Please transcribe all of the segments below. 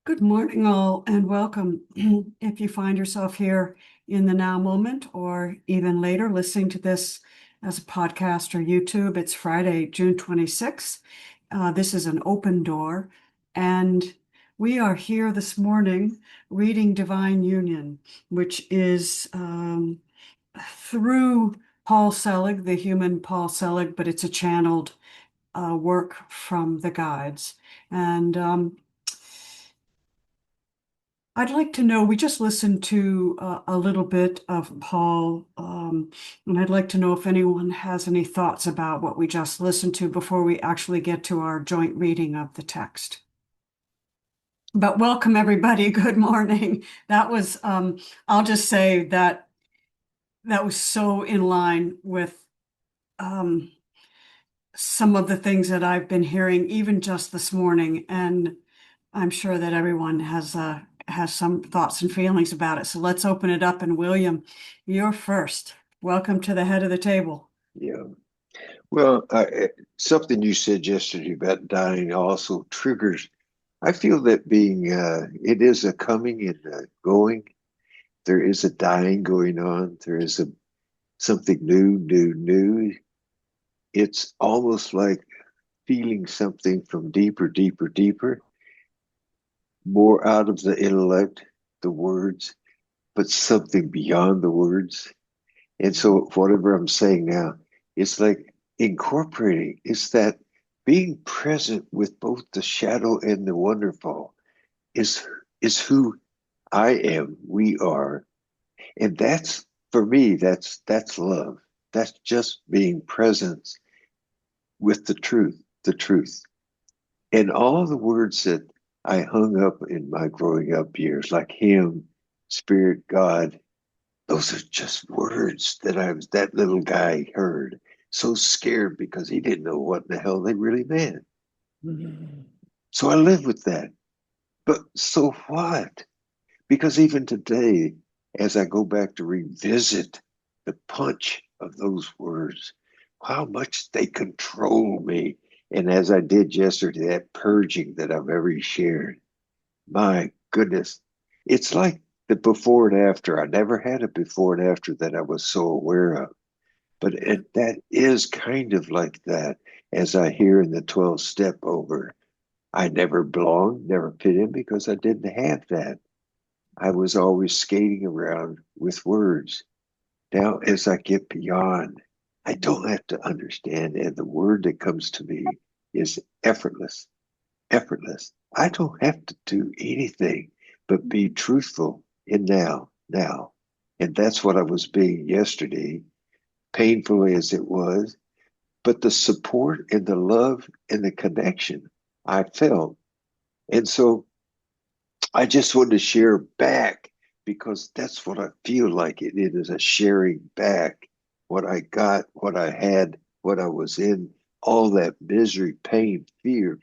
Good morning, all, and welcome. If you find yourself here in the now moment or even later listening to this as a podcast or YouTube, it's Friday, June 26th. This is an open door, and we are here this morning reading Divine Union, which is through Paul Selig, the human Paul Selig, but it's a channeled work from the Guides. And I'd like to know, we just listened to a little bit of Paul, and I'd like to know if anyone has any thoughts about what we just listened to before we actually get to our joint reading of the text. But welcome, everybody. Good morning. That was, I'll just say that that was so in line with um, some of the things that I've been hearing, even just this morning. And I'm sure that everyone has some thoughts and feelings about it. So let's open it up. And William, you're first. Welcome to the head of the table. Yeah. Well, something you said yesterday about dying also triggers. I feel that it is a coming and a going. There is a dying going on. There is something new. It's almost like feeling something from deeper, more out of the intellect, the words, but something beyond the words. And so whatever I'm saying now, it's like incorporating, it's that being present with both the shadow and the wonderful is is who I am, we are. And that's for me, that's love. That's just being present with the truth. And all the words that I hung up in my growing up years, like him, spirit, God, those are just words that that little guy heard. So scared because he didn't know what in the hell they really meant. So I live with that. But so what? Because even today, as I go back to revisit the punch of those words, how much they control me. And as I did yesterday, that purging that I've ever shared, my goodness, it's like the before and after. I never had a before and after that I was so aware of. But that is kind of like that, as I hear in the 12 step over. I never belonged, never fit in because I didn't have that. I was always skating around with words. Now, as I get beyond, I don't have to understand. And the word that comes to me is effortless, effortless. I don't have to do anything but be truthful in now. And that's what I was being yesterday, painful as it was. But the support and the love and the connection I felt. And so I just wanted to share back because that's what I feel like it is a sharing back what I got, what I had, what I was in, all that misery, pain, fear.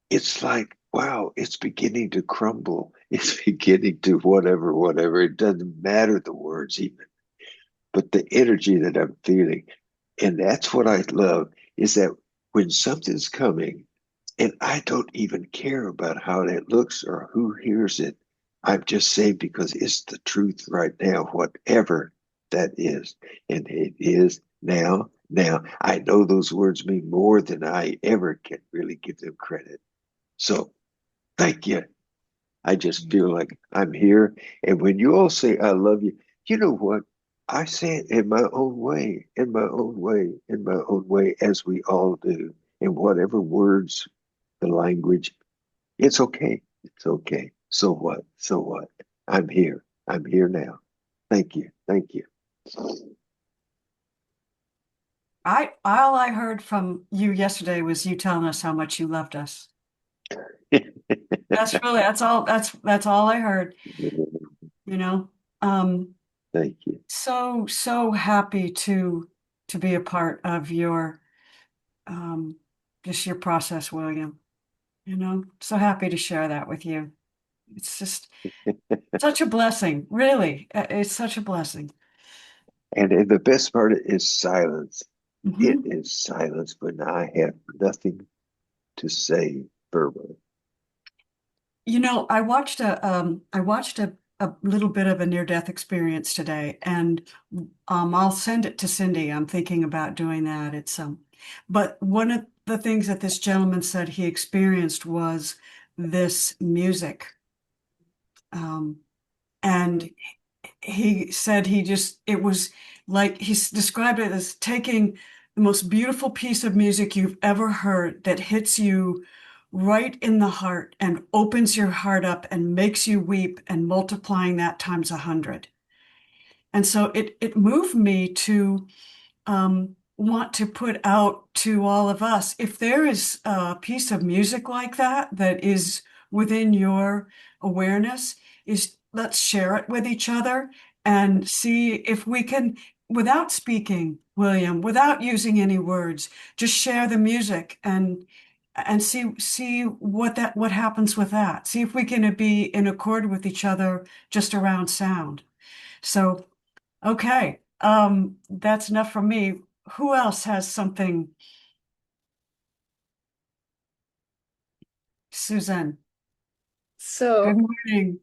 It's like, wow, it's beginning to crumble. It's beginning to whatever. It doesn't matter the words even, but the energy that I'm feeling. And that's what I love is that when something's coming, and I don't even care about how that looks or who hears it. I'm just saying because it's the truth right now, whatever that is. And it is now. I know those words mean more than I ever can really give them credit. So thank you. I just feel like I'm here. And when you all say, I love you, you know what? I say it in my own way, in my own way, as we all do. In whatever words, the language, it's okay. It's okay. So what? So what? I'm here. I'm here now. Thank you. Thank you. All I heard from you yesterday was you telling us how much you loved us. That's all I heard, you know. Um, Thank you. so happy to be a part of your um just your process, William. So happy to share that with you. It's just such a blessing, really. It's such a blessing. And the best part is silence. It Mhm. is silence when I have nothing to say verbally. I watched a little bit of a near-death experience today, and I'll send it to Cindy. I'm thinking about doing that. But one of the things that this gentleman said he experienced was this music. Um, and he said it was like described it as taking the most beautiful piece of music you've ever heard that hits you right in the heart and opens your heart up and makes you weep and multiplying that times 100. And so it moved me to want to put out to all of us, if there is a piece of music like that that is within your awareness, is let's share it with each other and see if we can, without speaking, William, without using any words, just share the music and see what happens with that. See if we can be in accord with each other just around sound. So okay, that's enough from me. Who else has something? Susan, good So, morning.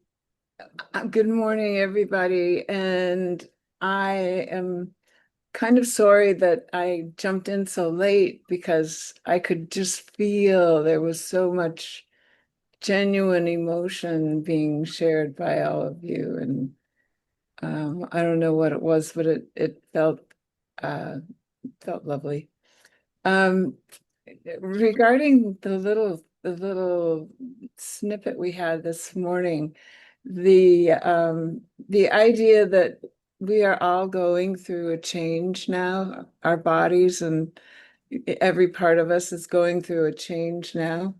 good morning, everybody. And I am kind of sorry that I jumped in so late because I could just feel there was so much genuine emotion being shared by all of you. And I don't know what it was, but it felt lovely. Um, Regarding the little snippet we had this morning, the idea that we are all going through a change now, our bodies and every part of us is going through a change now.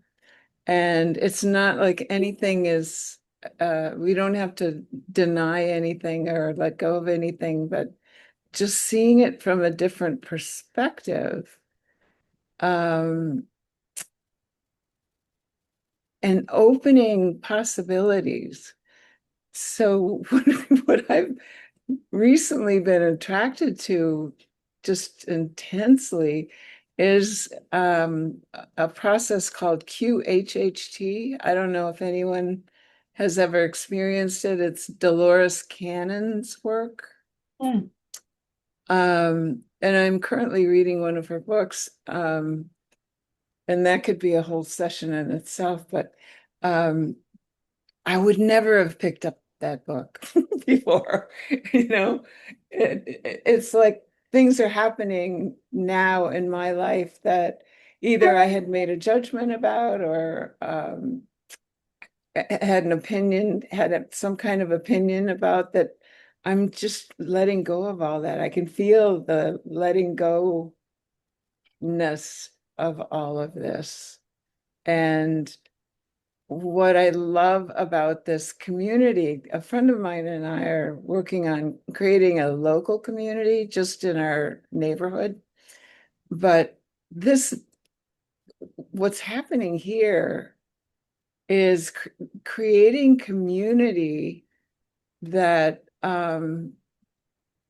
And it's not like anything is, we don't have to deny anything or let go of anything, but just seeing it from a different perspective. Um, and opening possibilities. So what I've recently been attracted to just intensely is a process called QHHT. I don't know if anyone has ever experienced it. It's Dolores Cannon's work. Hmm. And I'm currently reading one of her books. And that could be a whole session in itself, but um, I would never have picked up that book before. You know, it's like things are happening now in my life that either I had made a judgment about or had an opinion, some kind of opinion about that. I'm just letting go of all that. I can feel the letting go ness of all of this. And what I love about this community, a friend of mine and I are working on creating a local community just in our neighborhood. But this, what's happening here is creating community that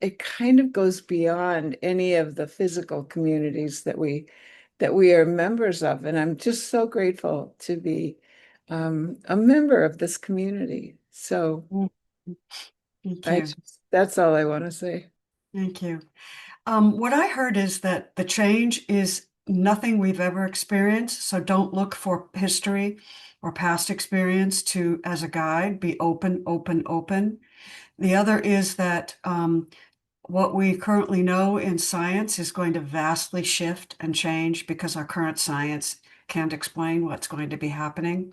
it kind of goes beyond any of the physical communities that we are members of. And I'm just so grateful to be a member of this community. So Thank you. that's all I want to say. Thank you. What I heard is that the change is nothing we've ever experienced, so don't look for history or past experience to as a guide. Be open, open, open. The other is that what we currently know in science is going to vastly shift and change because our current science can't explain what's going to be happening.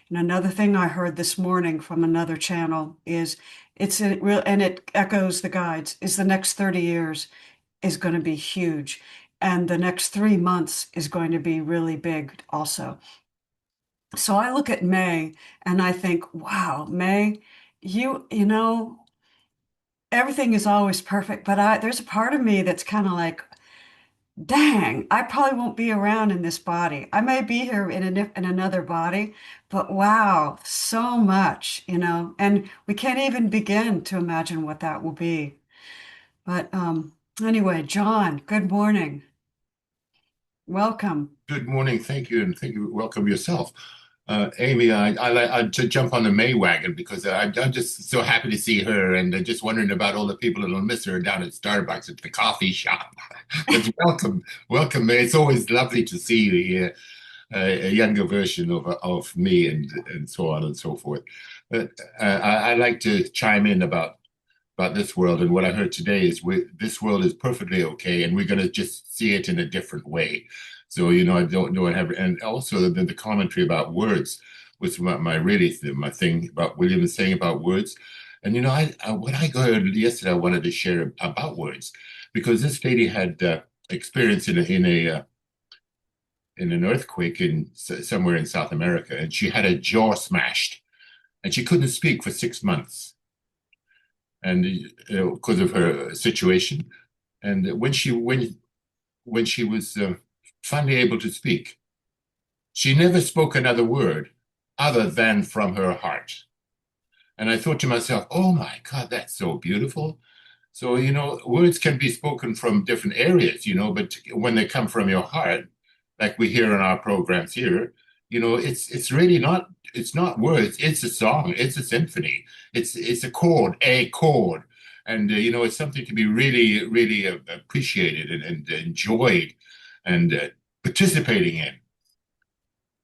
And another thing I heard this morning from another channel is it's a real, and it echoes the guides, is the next 30 years is going to be huge. And the next 3 months is going to be really big also. So I look at May and I think, wow, May, you know, everything is always perfect, but there's a part of me that's kind of like, dang, I probably won't be around in this body. I may be here in another body, but wow, so much, and we can't even begin to imagine what that will be. But anyway, John, good morning. Welcome. Good morning. Thank you. And thank you. Welcome yourself. Amy, I to jump on the May wagon because I'm just so happy to see her, and just wondering about all the people that'll miss her down at Starbucks at the coffee shop. But welcome, welcome, May. It's always lovely to see you here, a younger version of me, and so on and so forth. But I like to chime in about this world, and what I heard today is this world is perfectly okay, and we're going to just see it in a different way. So, I don't know what have, and also the commentary about words was my thing about William is saying about words. And what I heard yesterday, I wanted to share about words, because this lady had experience in an earthquake somewhere in South America, and she had a jaw smashed, and she couldn't speak for 6 months, and because of her situation. And when she was finally able to speak, she never spoke another word other than from her heart. And I thought to myself, oh my God, that's so beautiful. So, words can be spoken from different areas, but when they come from your heart, like we hear in our programs here, it's really it's not words, it's a song, it's a symphony, it's a chord. And, it's something to be really, really appreciated and enjoyed and participating in.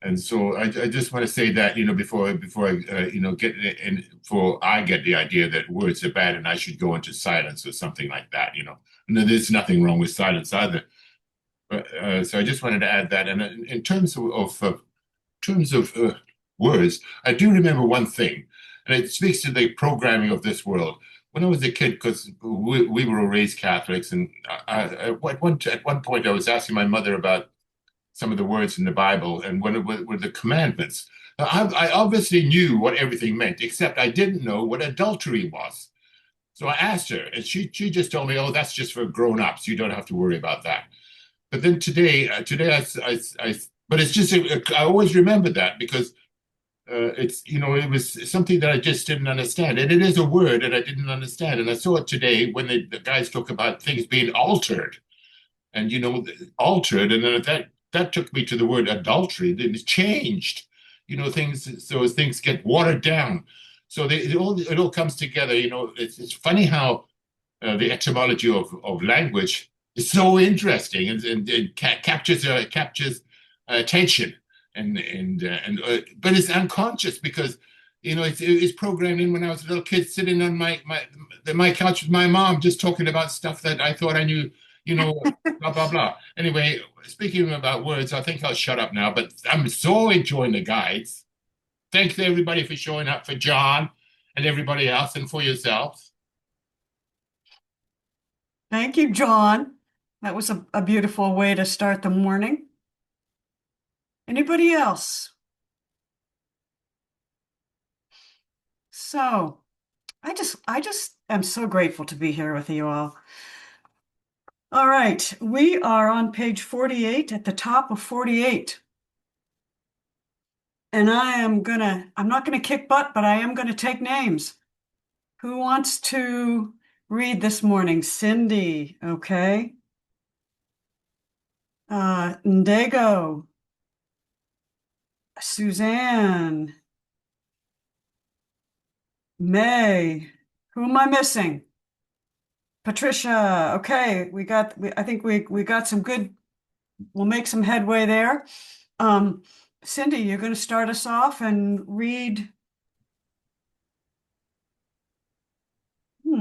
And so I just want to say that, before I, get in, before I get the idea that words are bad and I should go into silence or something like that, And there's nothing wrong with silence either. But, so I just wanted to add that. And in terms of words, I do remember one thing, and it speaks to the programming of this world. When I was a kid, because we were raised Catholics, and at one point I was asking my mother about some of the words in the Bible and what were the commandments. Now, I obviously knew what everything meant, except I didn't know what adultery was. So I asked her, and she just told me, "Oh, that's just for grown-ups. You don't have to worry about that." But then today, but it's just I always remember that because it was something that I just didn't understand, and it is a word that I didn't understand, and I saw it today when the guys talk about things being altered, and altered, and then that took me to the word adultery. Then it's changed, things. So as things get watered down, so it all comes together. It's funny how the etymology of language is so interesting and captures attention but it's unconscious because it's programmed in when I was a little kid sitting on my couch with my mom just talking about stuff that I thought I knew, blah blah blah. Anyway, speaking about words, I think I'll shut up now. But I'm so enjoying the guides. Thanks to everybody for showing up, for John and everybody else, and for yourselves. Thank you, John. That was a beautiful way to start the morning. Anybody else? So I just am so grateful to be here with you all. All right, we are on page 48 at the top of 48. And I'm not gonna kick butt, but I am gonna take names. Who wants to read this morning? Cindy, okay. Ndego, Suzanne, May. Who am I missing? Patricia. Okay, I think we got some good. We'll make some headway there. Cindy, you're going to start us off and read. What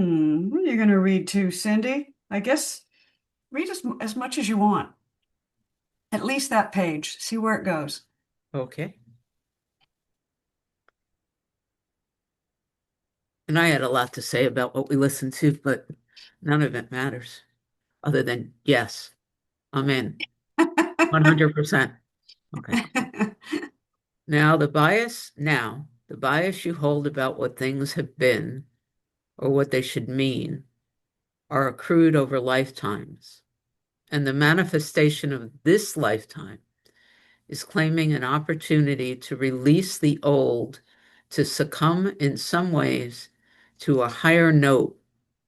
are you going to read to, Cindy? I guess read as much as you want. At least that page. See where it goes. Okay. And I had a lot to say about what we listened to, but none of it matters other than, yes, I'm in 100%. Okay. Now the bias you hold about what things have been or what they should mean are accrued over lifetimes. And the manifestation of this lifetime is claiming an opportunity to release the old, to succumb in some ways to a higher note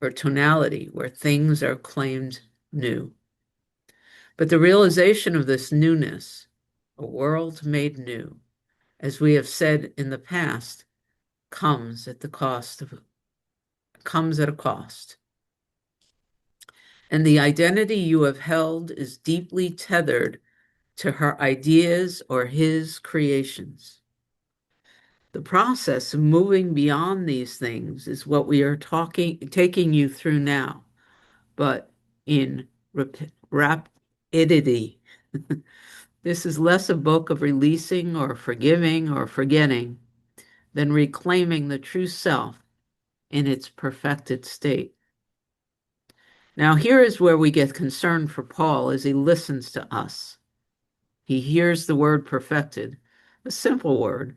or tonality where things are claimed new. But the realization of this newness, a world made new, as we have said in the past, comes at a cost. And the identity you have held is deeply tethered to her ideas or his creations. The process of moving beyond these things is what we are taking you through now, but in rapidity. This is less a book of releasing or forgiving or forgetting than reclaiming the true self in its perfected state. Now, here is where we get concerned for Paul as he listens to us. He hears the word perfected, a simple word,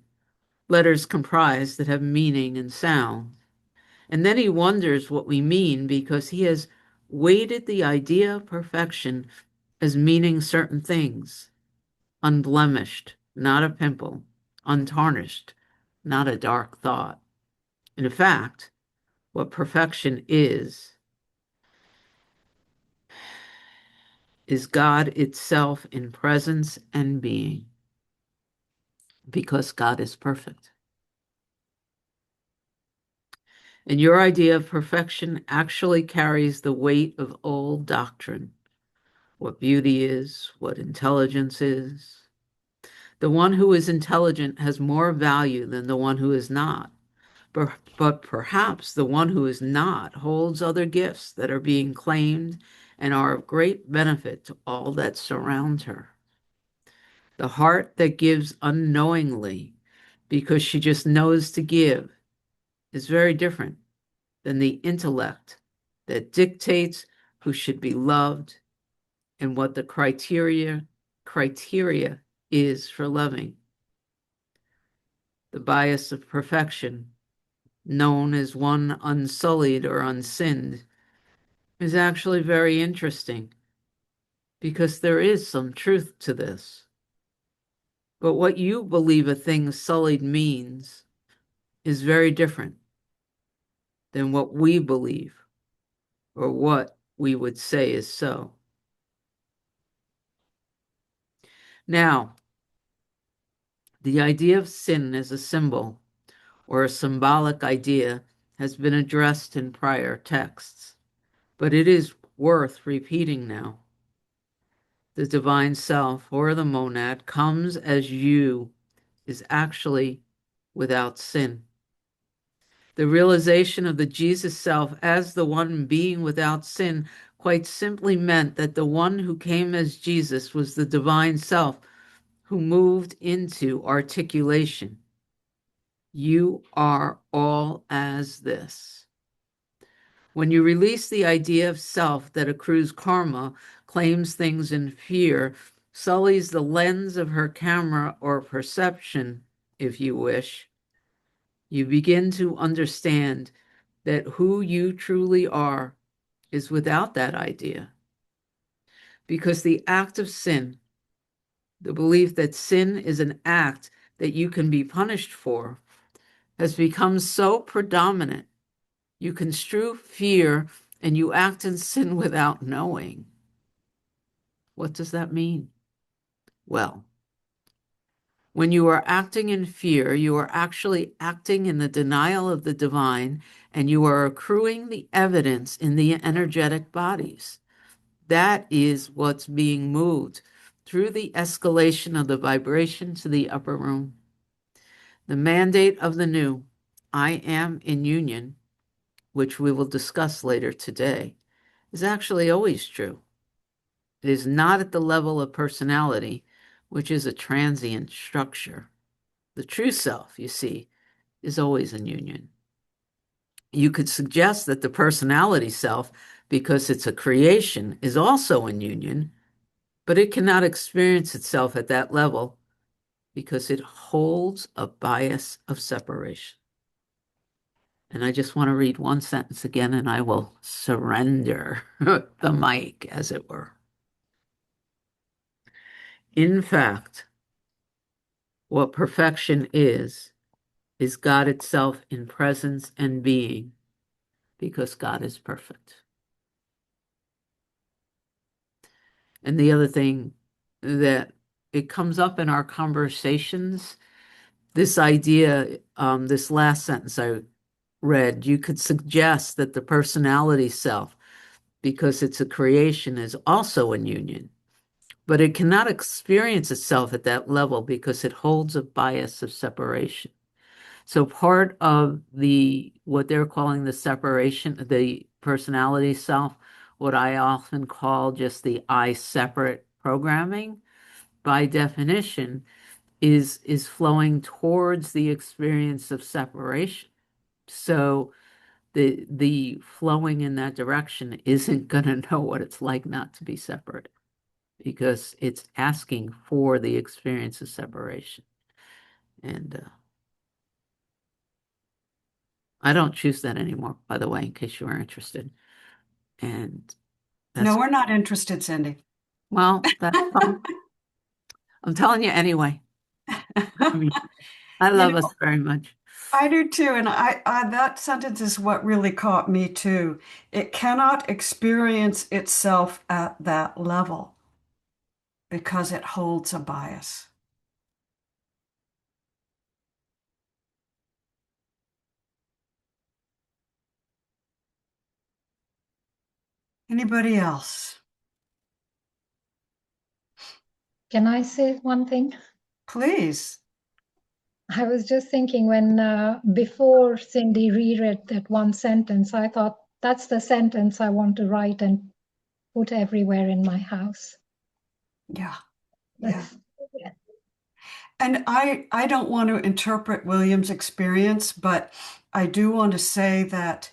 letters comprised that have meaning and sound. And then he wonders what we mean because he has weighted the idea of perfection as meaning certain things. Unblemished, not a pimple. Untarnished, not a dark thought. In fact, what perfection is God itself in presence and being, because God is perfect. And your idea of perfection actually carries the weight of old doctrine. What beauty is, what intelligence is. The one who is intelligent has more value than the one who is not. But perhaps the one who is not holds other gifts that are being claimed and are of great benefit to all that surround her. The heart that gives unknowingly because she just knows to give is very different than the intellect that dictates who should be loved and what the criteria is for loving. The bias of perfection, known as one unsullied or unsinned, is actually very interesting because there is some truth to this. But what you believe a thing sullied means is very different than what we believe or what we would say is so. Now, the idea of sin as a symbol or a symbolic idea has been addressed in prior texts, but it is worth repeating now. The divine self or the monad comes as you is actually without sin. The realization of the Jesus self as the one being without sin quite simply meant that the one who came as Jesus was the divine self who moved into articulation. You are all as this. When you release the idea of self that accrues karma, claims things in fear, sullies the lens of her camera or perception, if you wish, you begin to understand that who you truly are is without that idea. Because the act of sin, the belief that sin is an act that you can be punished for, has become so predominant. You construe fear and you act in sin without knowing. What does that mean? Well, when you are acting in fear, you are actually acting in the denial of the divine, and you are accruing the evidence in the energetic bodies. That is what's being moved through the escalation of the vibration to the upper room. The mandate of the new, I am in union, which we will discuss later today, is actually always true. It is not at the level of personality, which is a transient structure. The true self, you see, is always in union. You could suggest that the personality self, because it's a creation, is also in union, but it cannot experience itself at that level because it holds a bias of separation. And I just want to read one sentence again, and I will surrender the mic, as it were. In fact, what perfection is God itself in presence and being, because God is perfect. And the other thing that it comes up in our conversations this idea, this last sentence I read, you could suggest that the personality self, because it's a creation, is also in union, but it cannot experience itself at that level because it holds a bias of separation. So part of what they're calling the separation, the personality self, what I often call just the I separate programming, by definition, is flowing towards the experience of separation. So the flowing in that direction isn't going to know what it's like not to be separate, because it's asking for the experience of separation. And I don't choose that anymore, by the way, in case you are interested. And that's, No, we're not interested, Cindy. well, that's fine. I'm telling you anyway. I mean, I You love know, us very much. I do too, and I that sentence is what really caught me too. It cannot experience itself at that level because it holds a bias. Anybody else? Can I say one thing? Please. I was just thinking when before Cindy reread that one sentence, I thought that's the sentence I want to write and put everywhere in my house. Yeah. Yeah. Yeah. And I don't want to interpret William's experience, but I do want to say that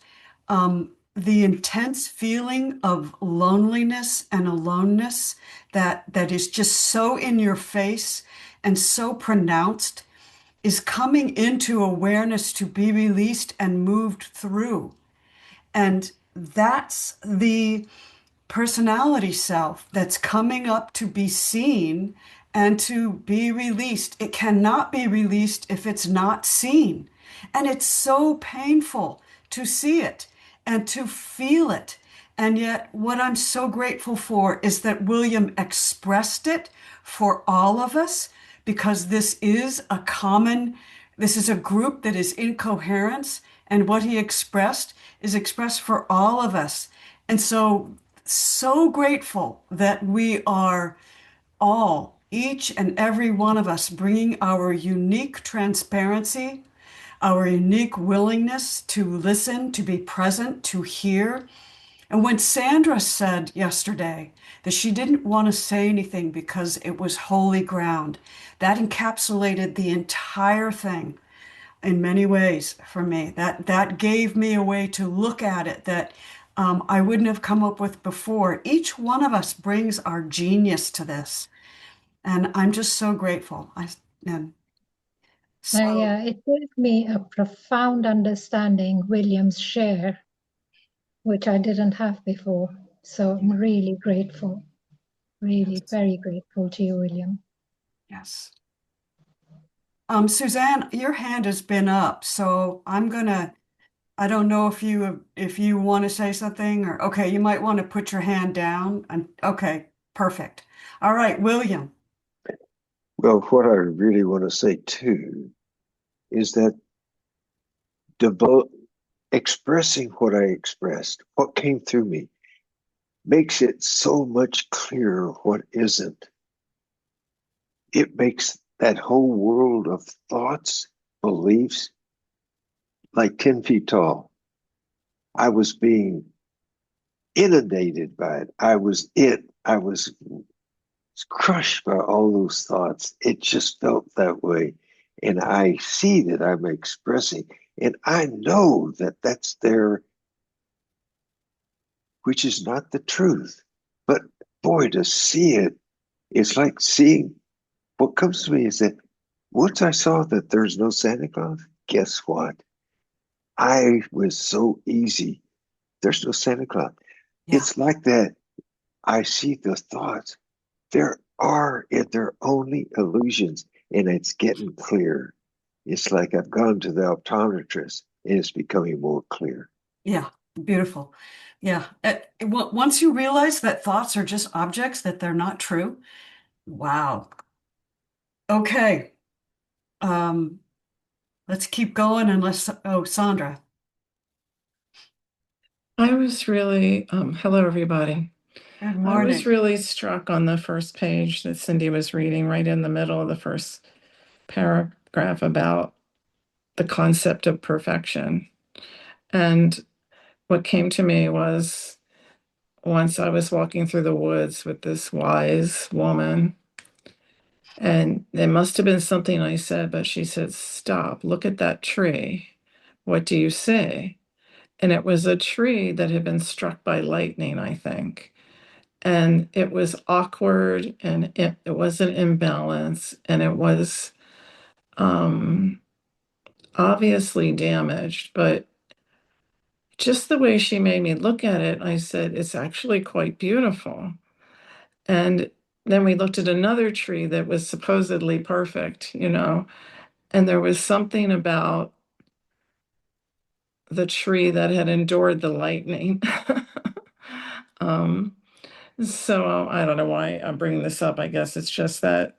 the intense feeling of loneliness and aloneness that is just so in your face and so pronounced is coming into awareness to be released and moved through. And that's the personality self that's coming up to be seen and to be released. It cannot be released if it's not seen. And it's so painful to see it and to feel it. And yet, what I'm so grateful for is that William expressed it for all of us, because this is this is a group that is in coherence. And what he expressed is expressed for all of us. And so grateful that we are all, each and every one of us, bringing our unique transparency, our unique willingness to listen, to be present, to hear. And when Sandra said yesterday that she didn't want to say anything because it was holy ground, that encapsulated the entire thing in many ways for me. That gave me a way to look at it that I wouldn't have come up with before. Each one of us brings our genius to this, and I'm just so grateful. And so Yeah, it gave me a profound understanding, William's share, which I didn't have before. So I'm really grateful, really very grateful to you, William. yes. Suzanne, your hand has been up, so I don't know if you want to say something, or okay, you might want to put your hand down. And okay, perfect. All right, William. Well, what I really want to say too is that devote expressing what I expressed, what came through me, makes it so much clearer what isn't. It makes that whole world of thoughts, beliefs, like 10 feet tall. I was being inundated by it. I was crushed by all those thoughts. It just felt that way. And I see that I'm expressing, and I know that that's there, which is not the truth. But boy, to see it, it's like seeing what comes to me is that once I saw that there's no Santa Claus, guess what? I was so easy. There's no Santa Claus. Yeah. It's like that. I see the thoughts. They're only illusions, and it's getting clear. It's like I've gone to the optometrist, and it's becoming more clear. Yeah, beautiful. Yeah. Once you realize that thoughts are just objects, that they're not true. Wow. Okay. let's keep going unless, oh, Sandra. I was really, hello, everybody. Good I was morning. really struck on the first page that Cindy was reading, right in the middle of the first paragraph about the concept of perfection. And what came to me was once I was walking through the woods with this wise woman, and it must have been something I said, but she said, "Stop, look at that tree. What do you see?" And it was a tree that had been struck by lightning, I think. And it was awkward and it was an imbalance and it was um, obviously damaged, but just the way she made me look at it, I said, it's actually quite beautiful. And then we looked at another tree that was supposedly perfect, and there was something about the tree that had endured the lightning. um, so I don't know why I'm bringing this up. I guess it's just that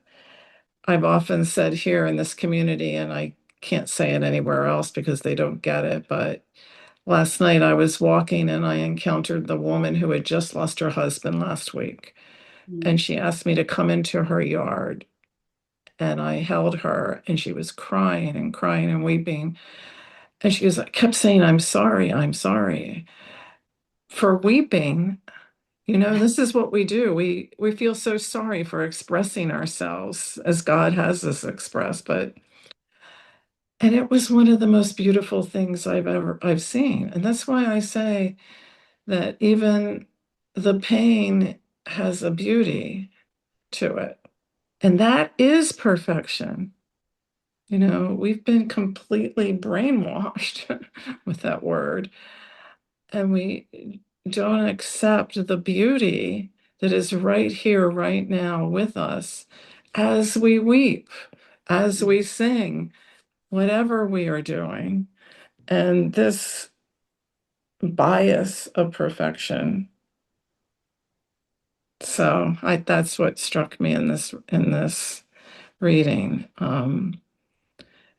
I've often said here in this community, and I can't say it anywhere else because they don't get it, but last night I was walking and I encountered the woman who had just lost her husband last week. And she asked me to come into her yard. And I held her and she was crying and crying and weeping. And she kept saying, I'm sorry for weeping. This is what we do. We feel so sorry for expressing ourselves as God has us express, and it was one of the most beautiful things I've seen. And that's why I say that even the pain has a beauty to it. And that is perfection. We've been completely brainwashed with that word, and we don't accept the beauty that is right here, right now with us as we weep, as we sing, whatever we are doing. And this bias of perfection. So that's what struck me in this reading.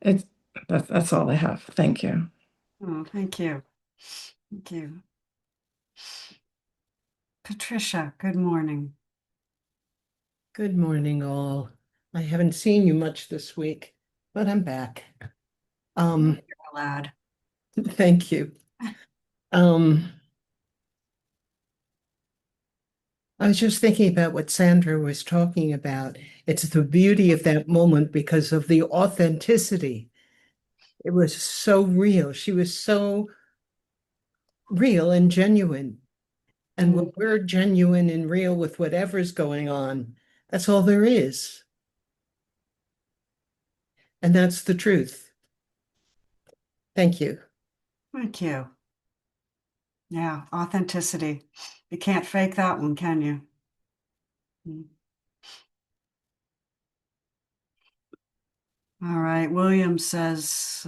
It's that's all I have. Thank you. Oh, thank you. Thank you. Patricia, good morning. Good morning, all. I haven't seen you much this week, but I'm back. You're glad. Thank you. I was just thinking about what Sandra was talking about. It's the beauty of that moment because of the authenticity. It was so real. She was so real and genuine. And when we're genuine and real with whatever's going on, that's all there is. And that's the truth. Thank you. Thank you. Yeah, authenticity. You can't fake that one, can you? All right. William says,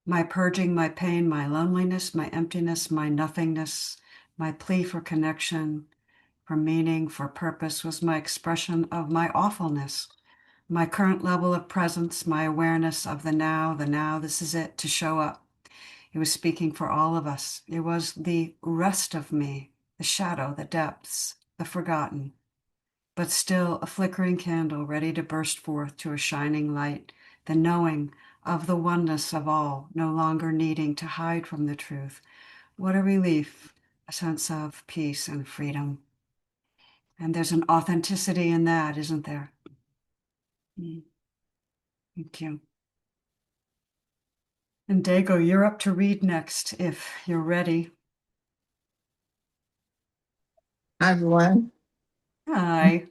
my purging, my pain, my loneliness, my emptiness, my nothingness, my plea for connection, for meaning, for purpose was my expression of my awfulness. My current level of presence, my awareness of the now, this is it, to show up. It was speaking for all of us. It was the rest of me, the shadow, the depths, the forgotten, but still a flickering candle ready to burst forth to a shining light, the knowing of the oneness of all, no longer needing to hide from the truth. What a relief, a sense of peace and freedom. And there's an authenticity in that, isn't there? Thank you. And Dago, you're up to read next if you're ready. Hi, everyone. Hi.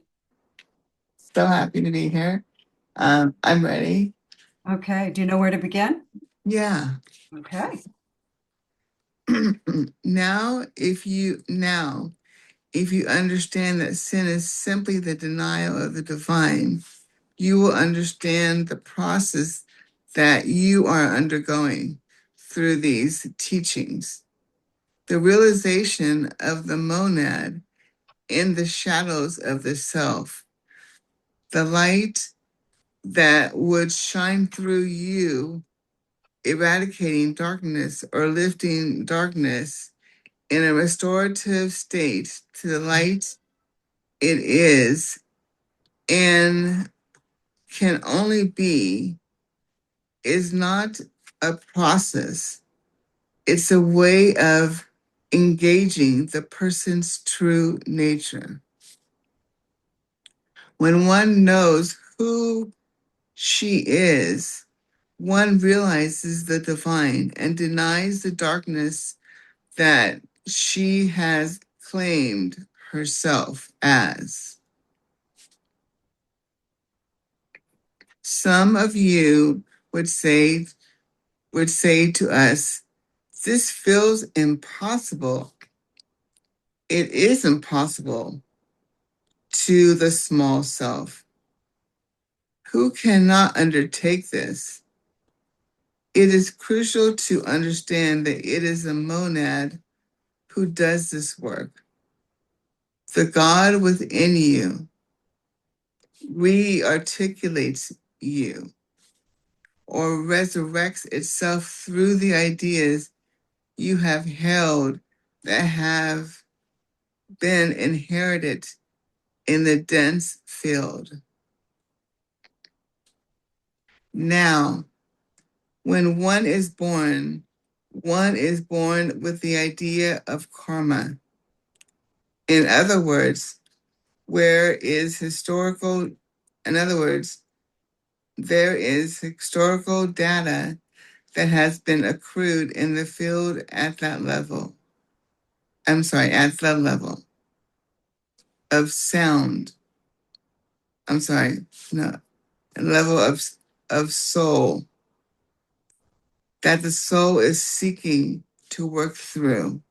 So happy to be here. I'm ready. Okay. Do you know where to begin? Yeah. Okay. Now, if you understand that sin is simply the denial of the divine, you will understand the process that you are undergoing through these teachings. The realization of the monad in the shadows of the self, the light that would shine through you, eradicating darkness or lifting darkness in a restorative state to the light it is and can only be, is not a process. It's a way of engaging the person's true nature. When one knows who she is, one realizes the divine and denies the darkness that she has claimed herself as. Some of you would say to us, this feels impossible. It is impossible to the small self. Who cannot undertake this? It is crucial to understand that it is a monad who does this work. The God within you re-articulates you or resurrects itself through the ideas you have held that have been inherited in the dense field. Now, when one is born with the idea of karma. In other words, there is historical data that has been accrued in the field at that level. At the level of sound. Level of soul that the soul is seeking to work through.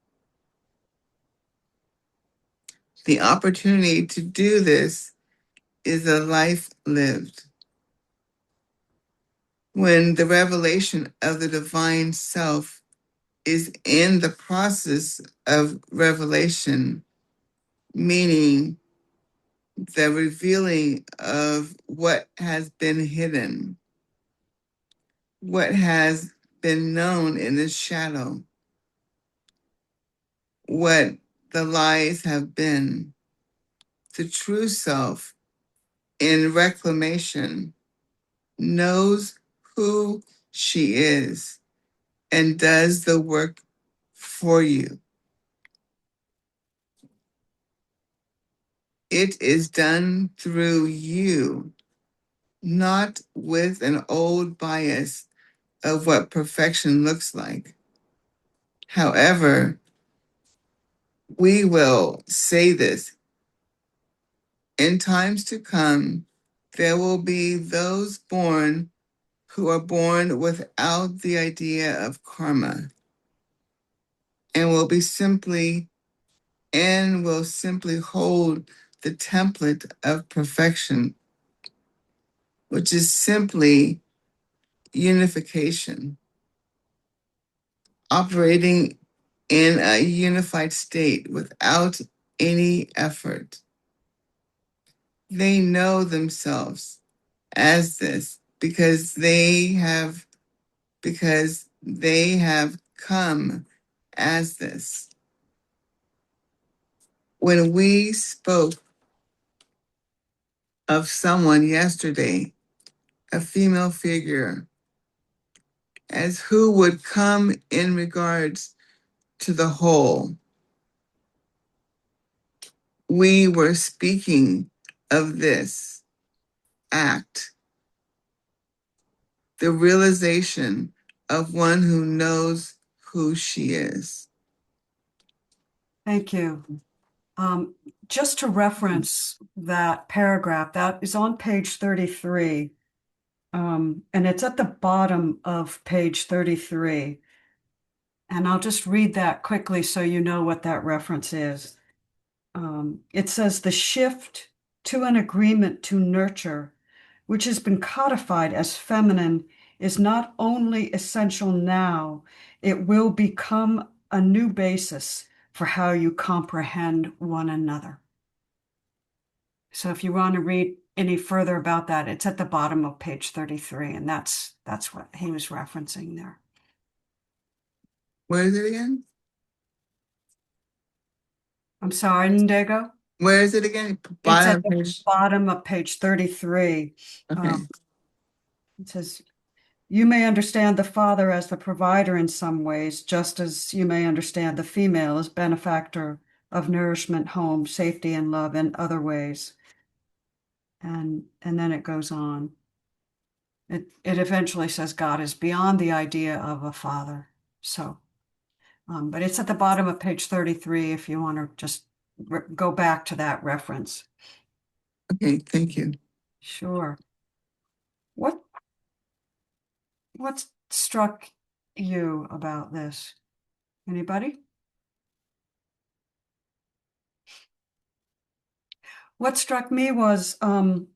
The opportunity to do this is a life lived. When the revelation of the divine self is in the process of revelation, meaning the revealing of what has been hidden, what has been known in the shadow, what the lies have been, the true self in reclamation knows who she is and does the work for you. It is done through you, not with an old bias of what perfection looks like. However, we will say this. In times to come, there will be those born who are born without the idea of karma and will simply hold the template of perfection, which is simply unification, operating in a unified state without any effort. They know themselves as this because they have come as this. When we spoke of someone yesterday, a female figure, as who would come in regards to the whole, we were speaking of this act, the realization of one who knows who she is. Thank you. Just to reference that paragraph, that is on page 33. And it's at the bottom of page 33. And I'll just read that quickly so you know what that reference is. It says the shift to an agreement to nurture, which has been codified as feminine, is not only essential now, it will become a new basis for how you comprehend one another. So if you want to read any further about that, it's at the bottom of page 33, and that's what he was referencing there. Where is it again? I'm sorry, Ndego? Where is it again? It's Bottom at of the page. bottom of page 33. Okay. It says, you may understand the father as the provider in some ways, just as you may understand the female as benefactor of nourishment, home, safety, and love in other ways. And then it goes on. It eventually says God is beyond the idea of a father. So, but it's at the bottom of page 33 if you want to just go back to that reference. Okay, thank you. Sure. What struck you about this? Anybody? What struck me was the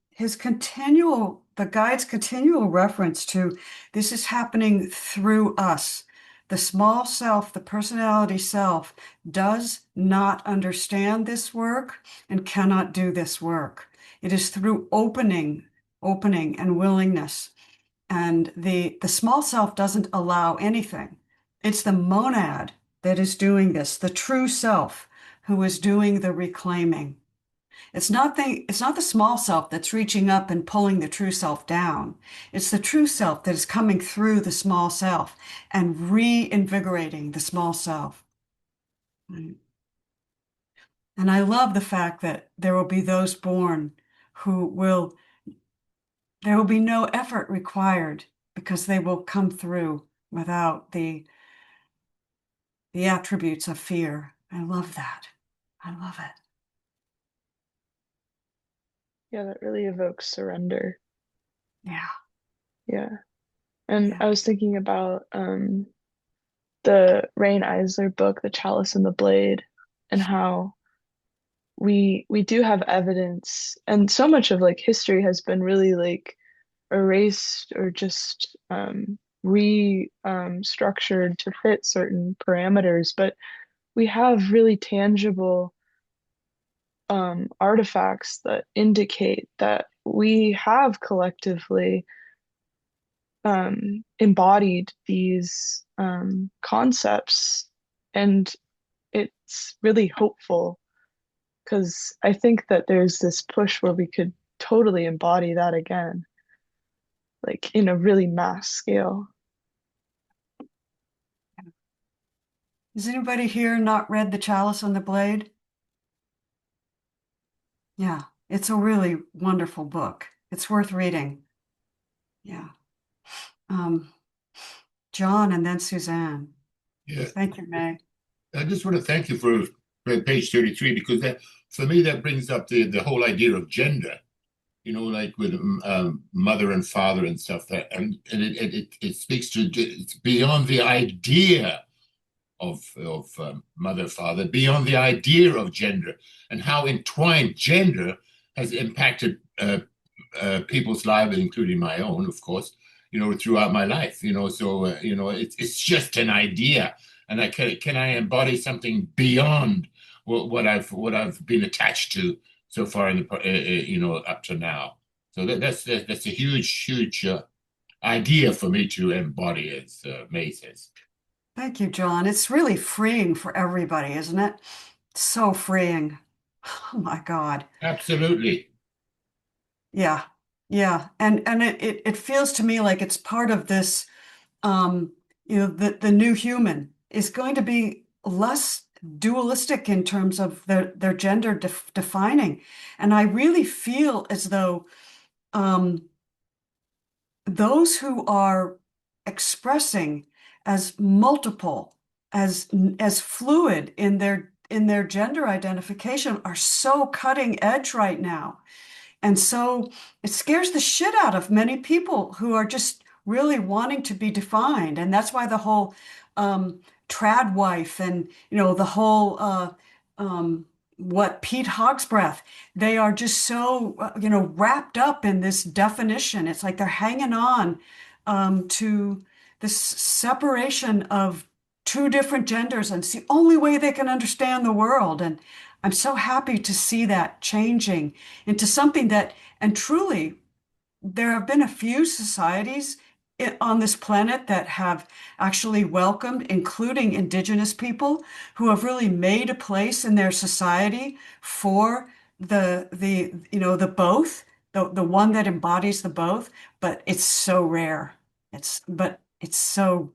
guide's continual reference to this is happening through us. The small self, the personality self, does not understand this work and cannot do this work. It is through opening and willingness. And the small self doesn't allow anything. It's the monad that is doing this, the true self who is doing the reclaiming. It's not the small self that's reaching up and pulling the true self down. It's the true self that is coming through the small self and reinvigorating the small self. And I love the fact that there will be those born there will be no effort required because they will come through without the attributes of fear. I love that. I love it. Yeah, that really evokes surrender. Yeah. Yeah. And Yeah. I was thinking about the Rain Eisler book, The Chalice and the Blade, and how we do have evidence, and so much of like history has been really like erased or just structured to fit certain parameters, but we have really tangible artifacts that indicate that we have collectively embodied these concepts, and it's really hopeful because I think that there's this push where we could totally embody that again, like in a really mass scale. Has anybody here not read The Chalice and the Blade? Yeah, it's a really wonderful book. It's worth reading. Yeah. John and then Suzanne. Yeah. Thank you, May. I just want to thank you for page 33, because that, for me, that brings up the whole idea of gender, like with mother and father and stuff, that, and it speaks to, it's beyond the idea of mother, father, beyond the idea of gender, and how entwined gender has impacted people's lives, including my own, of course, throughout my life, so it's just an idea, and can I embody something beyond what I've been attached to so far in the up to now. So that's a huge idea for me to embody, as May says. Thank you, John. It's really freeing for everybody, isn't it? So freeing. Oh my God. Absolutely. Yeah. Yeah. And it feels to me like it's part of this, the new human is going to be less dualistic in terms of their gender defining. And I really feel as though those who are expressing as multiple, as fluid in their gender identification are so cutting edge right now. And so it scares the shit out of many people who are just really wanting to be defined. And that's why the whole trad wife and, the whole, what Pete Hogsbreath, they are just so, wrapped up in this definition. It's like they're hanging on to this separation of two different genders, and it's the only way they can understand the world. And I'm so happy to see that changing into something that, and truly, there have been a few societies on this planet that have actually welcomed, including indigenous people, who have really made a place in their society for the both, the one that embodies the both, but it's so rare. It's so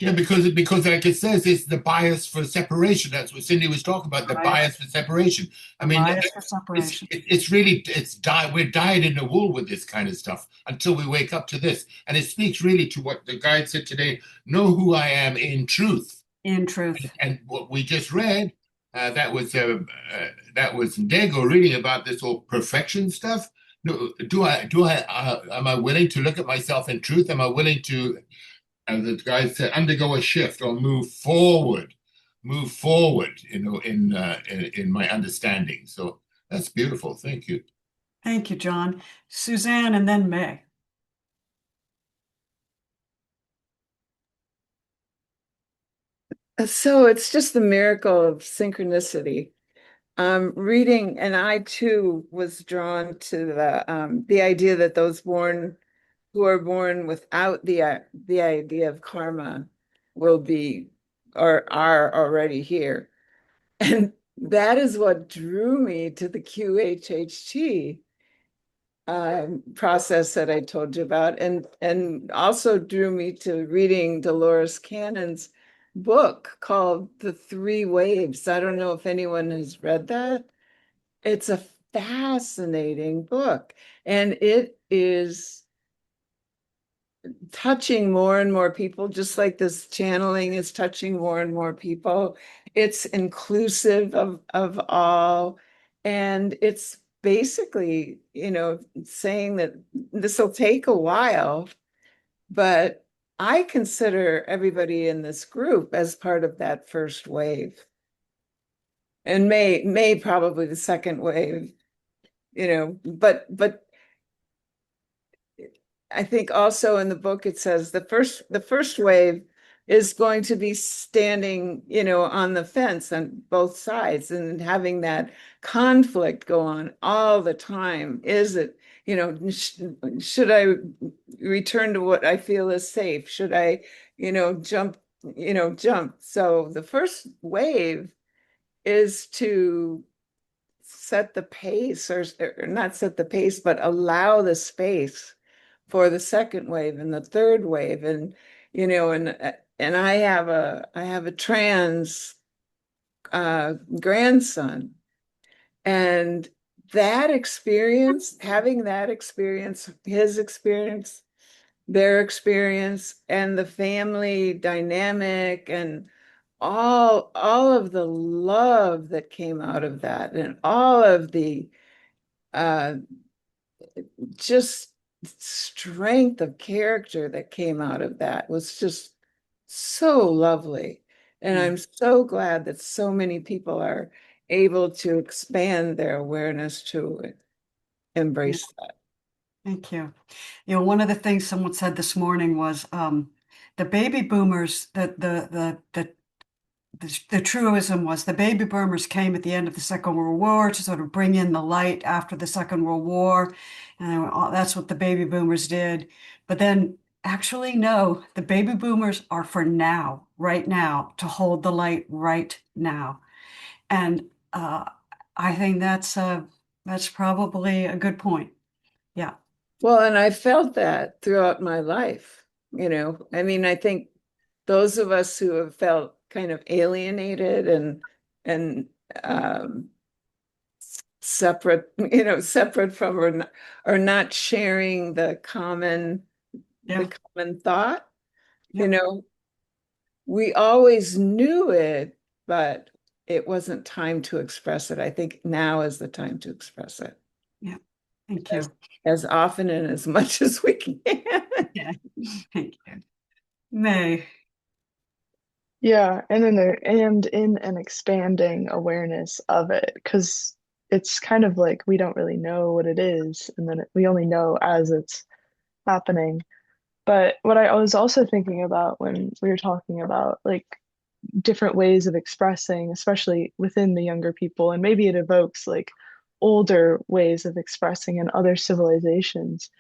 Yeah, because like it says, it's the bias for separation. That's what Cindy was talking about, the right, bias for separation. I a mean, bias for separation. it's really we're dyed in the wool with this kind of stuff until we wake up to this. And it speaks really to what the guide said today, know who I am in truth. In truth. And what we just read, that was Ndego reading about this whole perfection stuff. No, am I willing to look at myself in truth? Am I willing to, as the guy said, undergo a shift or move forward, in my understanding. So that's beautiful. Thank you. Thank you, John. Suzanne and then May. So it's just the miracle of synchronicity. Reading, and I too was drawn to the idea that those who are born without the idea of karma will be or are already here. And that is what drew me to the QHHT process that I told you about, and also drew me to reading Dolores Cannon's book called The Three Waves. I don't know if anyone has read that. It's a fascinating book, and it is touching more and more people, just like this channeling is touching more and more people. It's inclusive of all, and it's basically, saying that this will take a while, but I consider everybody in this group as part of that first wave, and may probably the second wave, but I think also in the book it says the first wave is going to be standing, on the fence on both sides and having that conflict go on all the time. Is it, should I return to what I feel is safe? Should I, jump? So the first wave is to set the pace, or not set the pace, but allow the space for the second wave and the third wave. And and I have a trans grandson, and that experience, having that experience, his experience, their experience, and the family dynamic, and all of the love that came out of that, and all of the uh just strength of character that came out of that was just so lovely. And I'm so glad that so many people are able to expand their awareness to embrace that. Thank you. One of the things someone said this morning was the baby boomers, the truism was the baby boomers came at the end of the Second World War to sort of bring in the light after the Second World War. And that's what the baby boomers did. But then actually, no, the baby boomers are for now, right now, to hold the light right now. And I think that's probably a good point. Yeah. Well, and I felt that throughout my life. I mean, I think those of us who have felt kind of alienated and separate, separate from, or not sharing the common thought, we always knew it, but it wasn't time to express it. I think now is the time to express it. Yeah. Thank you. As often and as much as we can. Yeah. Thank you. May. Yeah, and in an expanding awareness of it, because it's kind of like we don't really know what it is, and then we only know as it's happening. But what I was also thinking about when we were talking about like different ways of expressing, especially within the younger people, and maybe it evokes like older ways of expressing in other civilizations.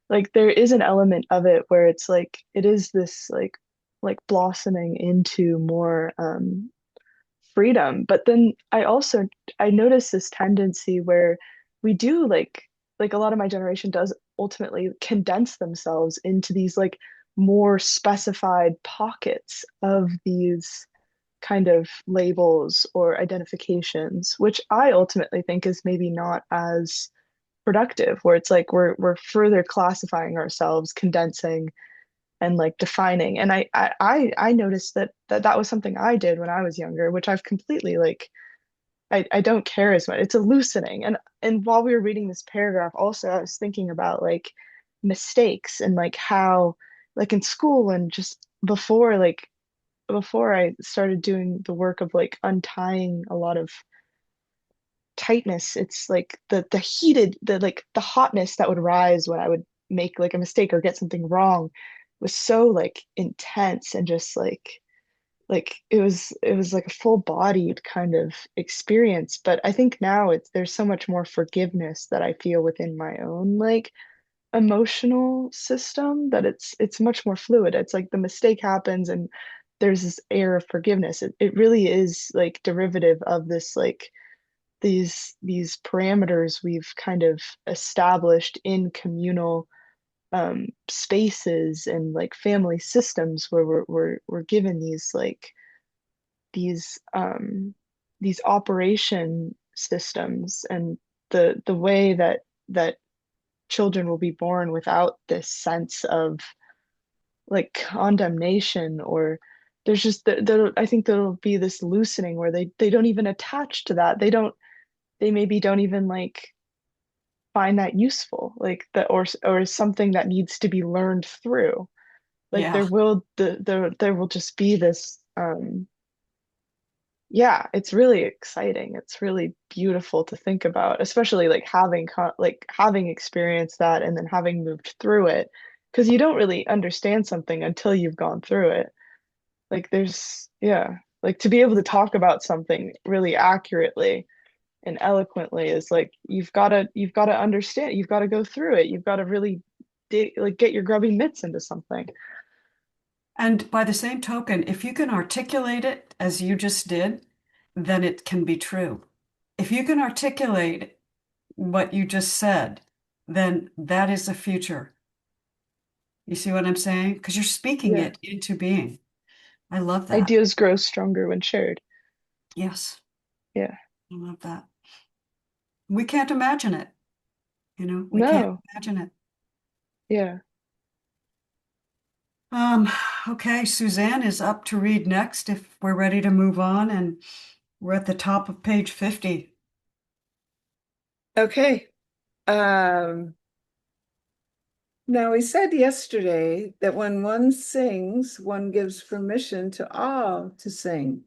Like there is an element of it where it's like it is this like blossoming into more freedom. But then I notice this tendency where we do like a lot of my generation does ultimately condense themselves into these like more specified pockets of these kind of labels or identifications, which I ultimately think is maybe not as productive, where it's like we're further classifying ourselves, condensing and like defining. And I noticed that was something I did when I was younger, which I've completely like I don't care as much. It's a loosening. And while we were reading this paragraph, also I was thinking about like mistakes and like how like in school and just before I started doing the work of like untying a lot of tightness, it's like the hotness that would rise when I would make like a mistake or get something wrong was so like intense and just like it was like a full bodied kind of experience. But I think now there's so much more forgiveness that I feel within my own like emotional system, that it's much more fluid. It's like the mistake happens and there's this air of forgiveness. It really is like derivative of this like these parameters we've kind of established in communal spaces and like family systems where we're given these um these operation systems, and the way that children will be born without this sense of like condemnation, or there's just I think there'll be this loosening where they don't even attach to that. They maybe don't even like find that useful, like that, or something that needs to be learned through. Like Yeah. there will just be this yeah, it's really exciting. It's really beautiful to think about, especially like having experienced that and then having moved through it, because you don't really understand something until you've gone through it. Like yeah, like to be able to talk about something really accurately and eloquently is like you've got to understand, you've got to go through it, you've got to really like get your grubby mitts into something. And by the same token, if you can articulate it as you just did, then it can be true. If you can articulate what you just said, then that is the future. You see what I'm saying? Because you're speaking Yeah, it into being. I love that. ideas grow stronger when shared. Yes, Yeah. I love that. We can't imagine it, we can't No. imagine it. Yeah. Um, okay, Suzanne is up to read next if we're ready to move on, and we're at the top of page 50. Okay. Now, we said yesterday that when one sings, one gives permission to all to sing.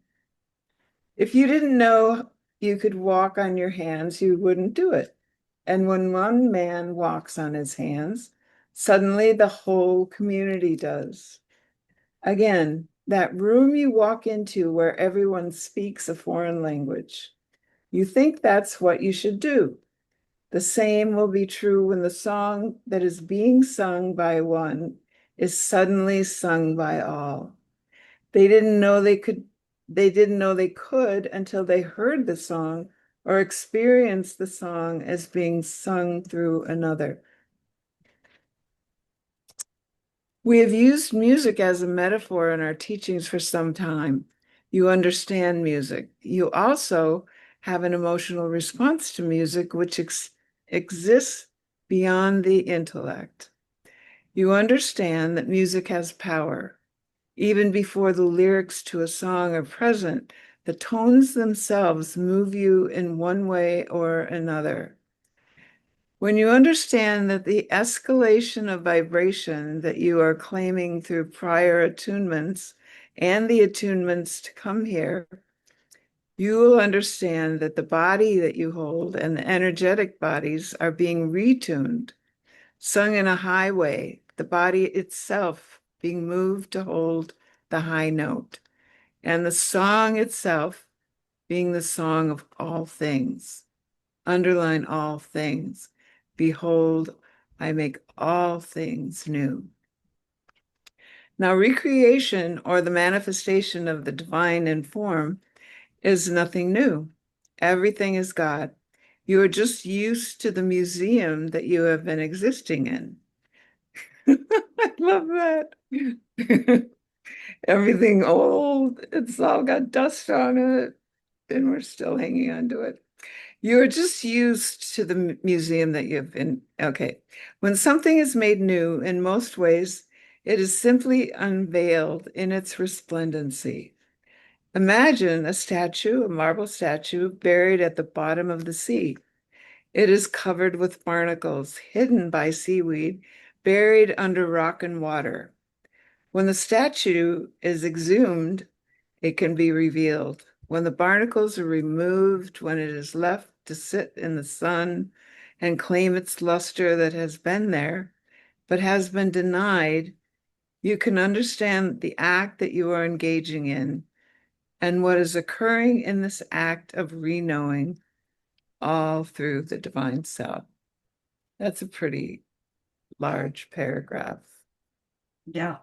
If you didn't know you could walk on your hands, you wouldn't do it. And when one man walks on his hands, suddenly the whole community does. Again, that room you walk into where everyone speaks a foreign language. You think that's what you should do. The same will be true when the song that is being sung by one is suddenly sung by all. They didn't know they could until they heard the song or experienced the song as being sung through another. We have used music as a metaphor in our teachings for some time. You understand music. You also have an emotional response to music which exists beyond the intellect. You understand that music has power. Even before the lyrics to a song are present, the tones themselves move you in one way or another. When you understand that the escalation of vibration that you are claiming through prior attunements and the attunements to come here, you will understand that the body that you hold and the energetic bodies are being retuned, sung in a high way, the body itself being moved to hold the high note. and the song itself being the song of all things. Underline all things. Behold, I make all things new. Now, recreation, or the manifestation of the divine in form, is nothing new. Everything is God. You are just used to the museum that you have been existing in. I love that. Everything old, it's all got dust on it, and we're still hanging on to it. You're just used to the museum that you've been. Okay. When something is made new, in most ways, it is simply unveiled in its resplendency. Imagine a statue, a marble statue, buried at the bottom of the sea. It is covered with barnacles, hidden by seaweed, buried under rock and water. When the statue is exhumed, it can be revealed. When the barnacles are removed, when it is left to sit in the sun and claim its luster that has been there, but has been denied, you can understand the act that you are engaging in and what is occurring in this act of reknowing all through the divine self. That's a pretty large paragraph. Yeah.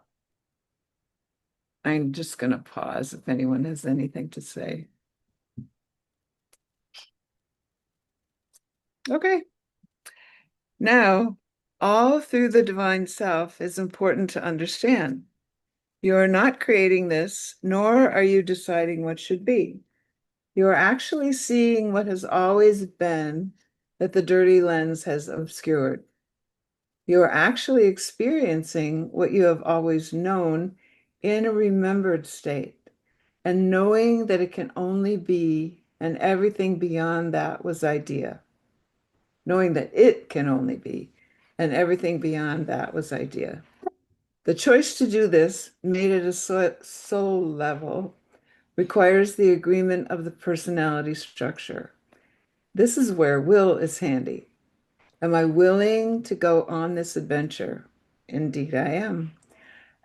I'm just going to pause if anyone has anything to say. Okay. Now, all through the divine self is important to understand. You are not creating this, nor are you deciding what should be. You are actually seeing what has always been that the dirty lens has obscured. You are actually experiencing what you have always known in a remembered state, and knowing that it can only be, and everything beyond that was idea. Knowing that it can only be, and everything beyond that was idea. The choice to do this, made at a soul level, requires the agreement of the personality structure. This is where will is handy. Am I willing to go on this adventure? Indeed, I am.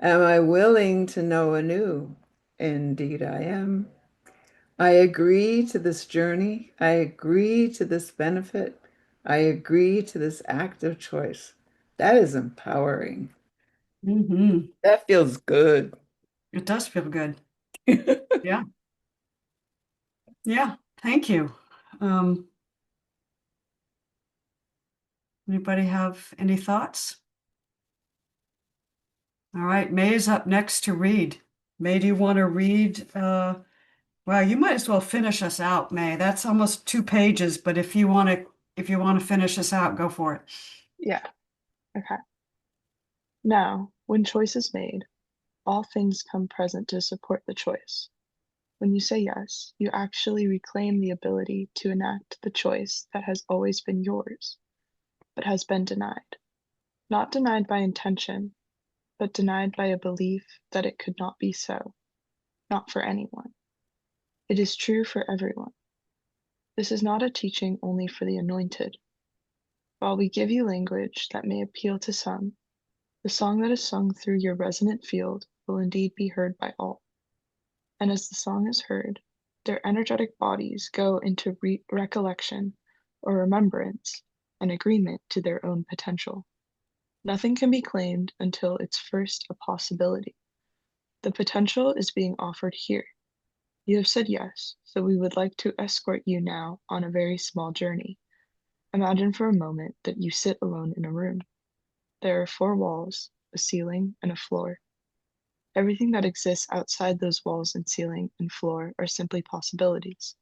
Am I willing to know anew? Indeed, I am. I agree to this journey. I agree to this benefit. I agree to this act of choice. That is empowering. Mm-hmm. That feels good. It does feel good. Yeah. Yeah. Thank you. Anybody have any thoughts? All right, May is up next to read. May, do you want to read? Well, you might as well finish us out, May. That's almost 2 pages, but if you want to finish us out, go for it. Yeah. Okay. Now, when choice is made, all things come present to support the choice. When you say yes, you actually reclaim the ability to enact the choice that has always been yours, but has been denied. Not denied by intention, but denied by a belief that it could not be so, not for anyone. It is true for everyone. This is not a teaching only for the anointed. While we give you language that may appeal to some, the song that is sung through your resonant field will indeed be heard by all. And as the song is heard, their energetic bodies go into recollection or remembrance, an agreement to their own potential. Nothing can be claimed until it's first a possibility. The potential is being offered here. You have said yes, so we would like to escort you now on a very small journey. Imagine for a moment that you sit alone in a room. There are 4 walls, a ceiling, and a floor. Everything that exists outside those walls and ceiling and floor are simply possibilities.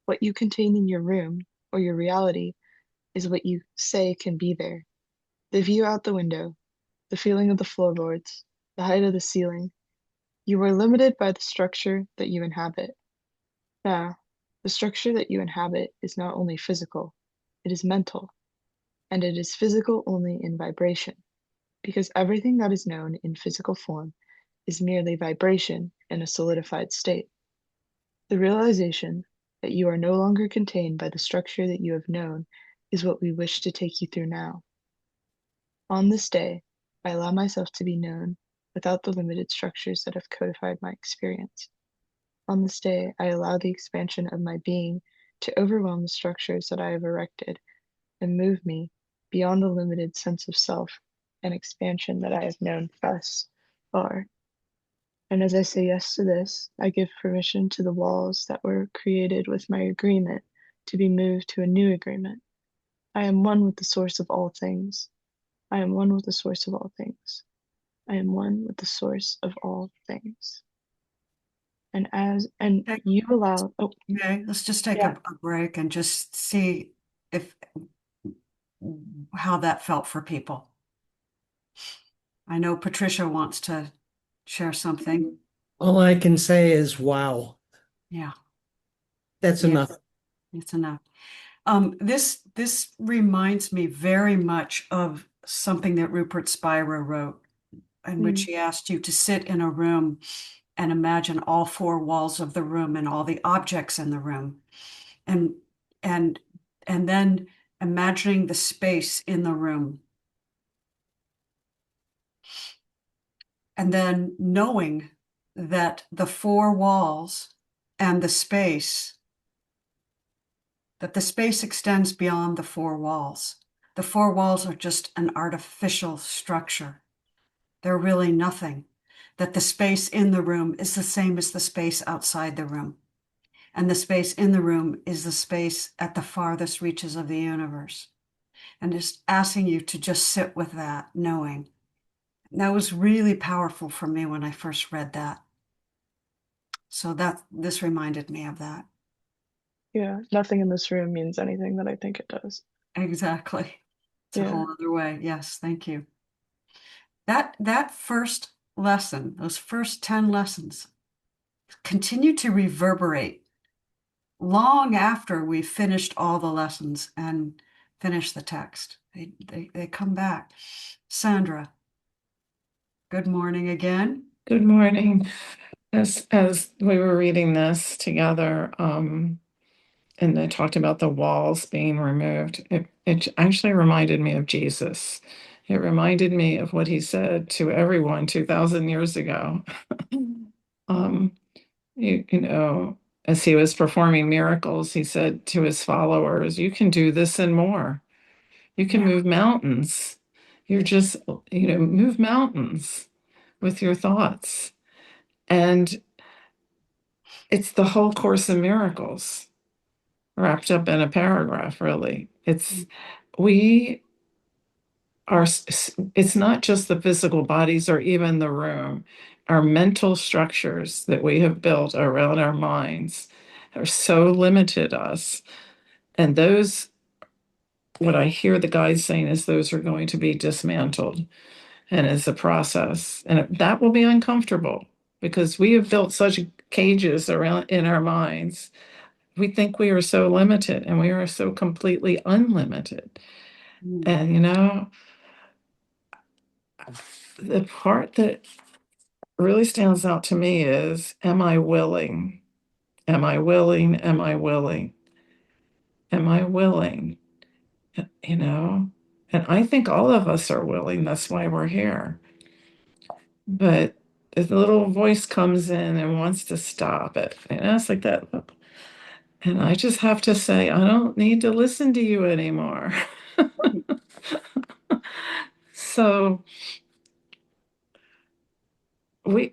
What you contain in your room, or your reality, is what you say can be there. The view out the window, the feeling of the floorboards, the height of the ceiling. You are limited by the structure that you inhabit. Now, the structure that you inhabit is not only physical, it is mental, and it is physical only in vibration, because everything that is known in physical form is merely vibration in a solidified state. The realization that you are no longer contained by the structure that you have known is what we wish to take you through now. On this day, I allow myself to be known without the limited structures that have codified my experience. On this day, I allow the expansion of my being to overwhelm the structures that I have erected and move me beyond the limited sense of self and expansion that I have known thus far. And as I say yes to this, I give permission to the walls that were created with my agreement to be moved to a new agreement. I am one with the source of all things. I am one with the source of all things. I am one with the source of all things. And Okay. you allow, oh, Okay, let's just take yeah. a break and just see if how that felt for people. I know Patricia wants to share something. All I can say is, wow, Yeah, that's yeah, enough. it's enough. This reminds me very much of something that Rupert Spira wrote, in which he asked you to sit in a room and imagine all four walls of the room and all the objects in the room, and and and then imagining the space in the room, and then knowing that the four walls and the space, that the space extends beyond the four walls. The four walls are just an artificial structure. They're really nothing. That the space in the room is the same as the space outside the room. And the space in the room is the space at the farthest reaches of the universe. And just asking you to just sit with that, knowing. That was really powerful for me when I first read that. So this reminded me of that. Yeah, nothing in this room means anything that I think it does. Exactly. It's a Yeah. whole other way. Yes, thank you. That first lesson, those first 10 lessons, continue to reverberate long after we've finished all the lessons and finished the text. They come back. Sandra, good morning again. Good morning. As we were reading this together, and they talked about the walls being removed, it actually reminded me of Jesus. It reminded me of what he said to everyone 2,000 years ago. um, you know, as he was performing miracles, he said to his followers, "You can do this and more. You can move mountains. You're just, move mountains with your thoughts." And it's the whole Course in Miracles wrapped up in a paragraph, really. We are, it's not just the physical bodies or even the room. Our mental structures that we have built around our minds are so limited us. And those, what I hear the guides saying is those are going to be dismantled. And it's a process. And that will be uncomfortable because we have built such cages around in our minds. We think we are so limited and we are so completely unlimited. And, the part that really stands out to me is, am I willing? Am I willing? Am I willing? Am I willing? And I think all of us are willing. That's why we're here. But the little voice comes in and wants to stop it. And it's like that. And I just have to say, I don't need to listen to you anymore. So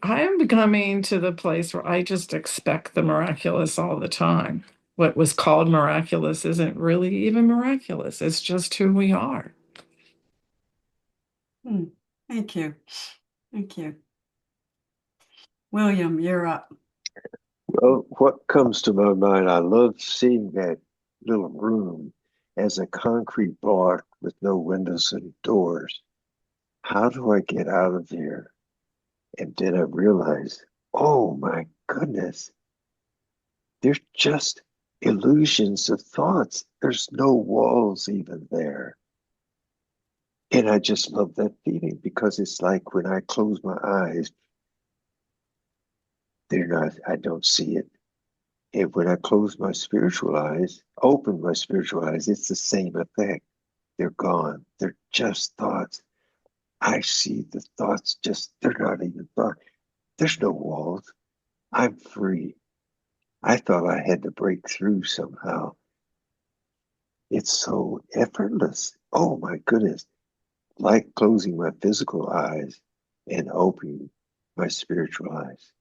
I am coming to the place where I just expect the miraculous all the time. What was called miraculous isn't really even miraculous. It's just who we are. Thank you. Thank you. William, you're up. Well, what comes to my mind, I love seeing that little room as a concrete block with no windows and doors. How do I get out of here? And then I realized, oh my goodness, they're just illusions of thoughts. There's no walls even there. And I just love that feeling because it's like when I close my eyes, they're not, I don't see it. And when I close my spiritual eyes, open my spiritual eyes, it's the same effect. They're gone. They're just thoughts. I see the thoughts just, they're not even thoughts. There's no walls. I'm free. I thought I had to break through somehow. It's so effortless. Oh my goodness. Like closing my physical eyes and opening my spiritual eyes.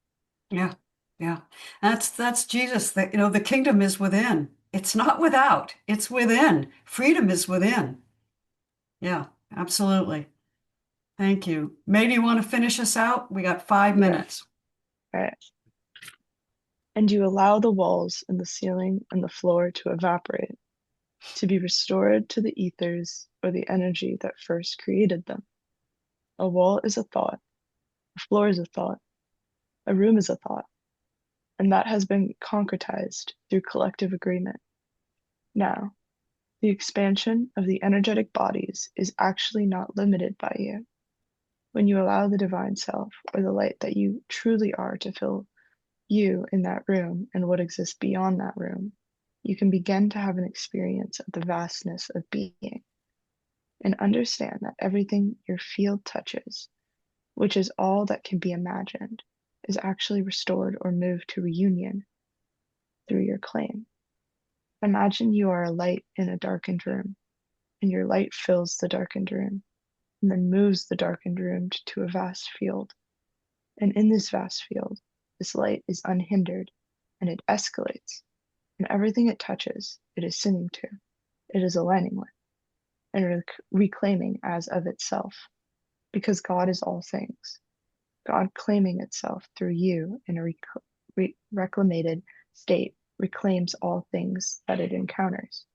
Yeah. Yeah. That's Jesus. The kingdom is within. It's not without. It's within. Freedom is within. Yeah, absolutely. Thank you. May, do you want to finish us out? We got 5 Yeah. minutes. All right. And you allow the walls and the ceiling and the floor to evaporate, to be restored to the ethers or the energy that first created them. A wall is a thought, a floor is a thought, a room is a thought, and that has been concretized through collective agreement. Now, the expansion of the energetic bodies is actually not limited by you. When you allow the divine self or the light that you truly are to fill you in that room and what exists beyond that room, you can begin to have an experience of the vastness of being and understand that everything your field touches, which is all that can be imagined, is actually restored or moved to reunion through your claim. Imagine you are a light in a darkened room, and your light fills the darkened room and then moves the darkened room to a vast field. And in this vast field, this light is unhindered and it escalates, and everything it touches, it is singing to, it is aligning with, and reclaiming as of itself, because God is all things. God claiming itself through you in a reclamated state reclaims all things that it encounters.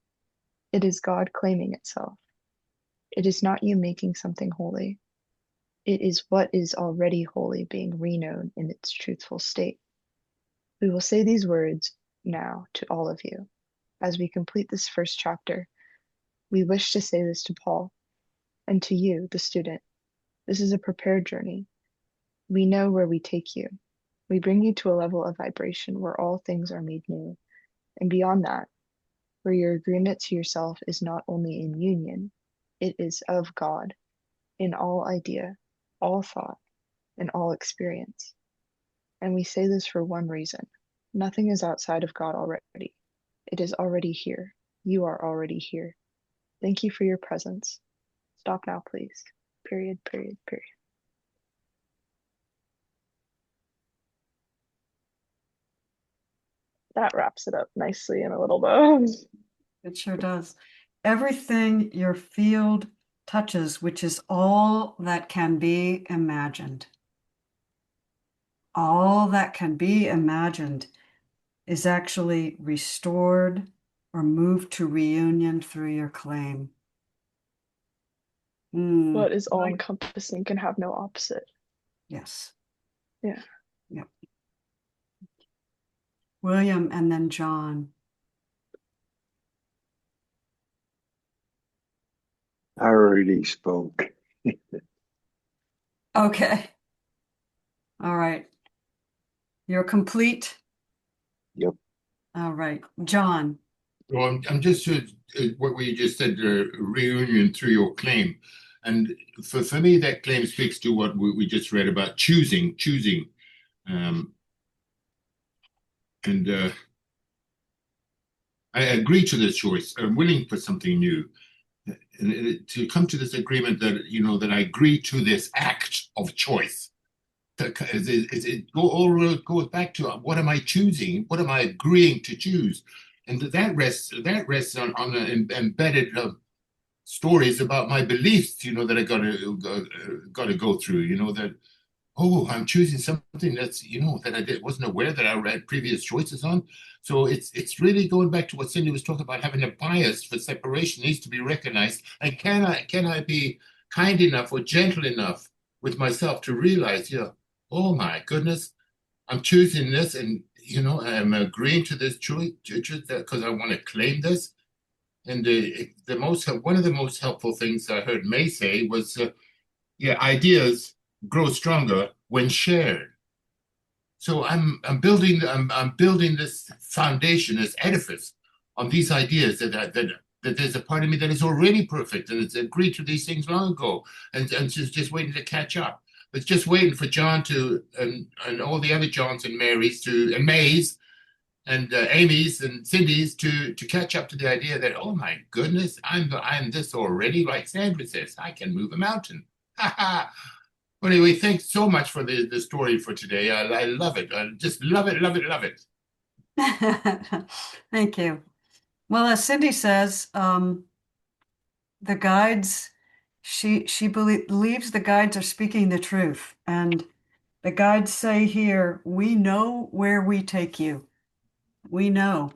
It is God claiming itself. It is not you making something holy. It is what is already holy being reknown in its truthful state. We will say these words now to all of you. As we complete this first chapter, we wish to say this to Paul and to you, the student. This is a prepared journey. We know where we take you. We bring you to a level of vibration where all things are made new. And beyond that, where your agreement to yourself is not only in union, it is of God in all idea, all thought, and all experience. And we say this for one reason. Nothing is outside of God already. It is already here. You are already here. Thank you for your presence. Stop now, please. Period, period, period. That wraps it up nicely in a little bow. It sure does. Everything your field touches, which is all that can be imagined. All that can be imagined is actually restored or moved to reunion through your claim. What is all Right. encompassing can have no opposite. Yes. Yeah. Yep. William and then John. I already spoke. Okay. All right. You're complete? Yep. All right. John. Well, I'm just what we just said, reunion through your claim. And for me, that claim speaks to what we just read about choosing. And I agree to this choice. I'm willing for something new. And to come to this agreement that, that I agree to this act of choice. It all goes back to what am I choosing? What am I agreeing to choose? And that rests on the embedded stories about my beliefs, that I got to go through. That I'm choosing something that's that I wasn't aware that I read previous choices on. So it's really going back to what Cindy was talking about. Having a bias for separation needs to be recognized. And can I be kind enough or gentle enough with myself to realize, oh my goodness, I'm choosing this, and I'm agreeing to this choice because I want to claim this. And one of the most helpful things I heard May say was, ideas grow stronger when shared. So I'm building this foundation, this edifice on these ideas that there's a part of me that is already perfect and it's agreed to these things long ago and just waiting to catch up. It's just waiting for John and all the other Johns and Marys and Mays Amy's and Cindy's to catch up to the idea that, oh my goodness, I'm this already. Like Sandra says, I can move a mountain. Ha ha. Anyway, thanks so much for the story for today. I love it. I just love it, love it, love it. Thank you. Well, as Cindy says, the guides, she believes the guides are speaking the truth. And the guides say here, we know where we take you. We know.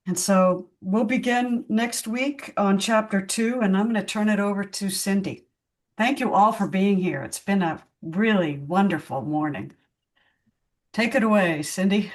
And so we'll begin next week on chapter 2, and I'm going to turn it over to Cindy. Thank you all for being here. It's been a really wonderful morning. Take it away, Cindy.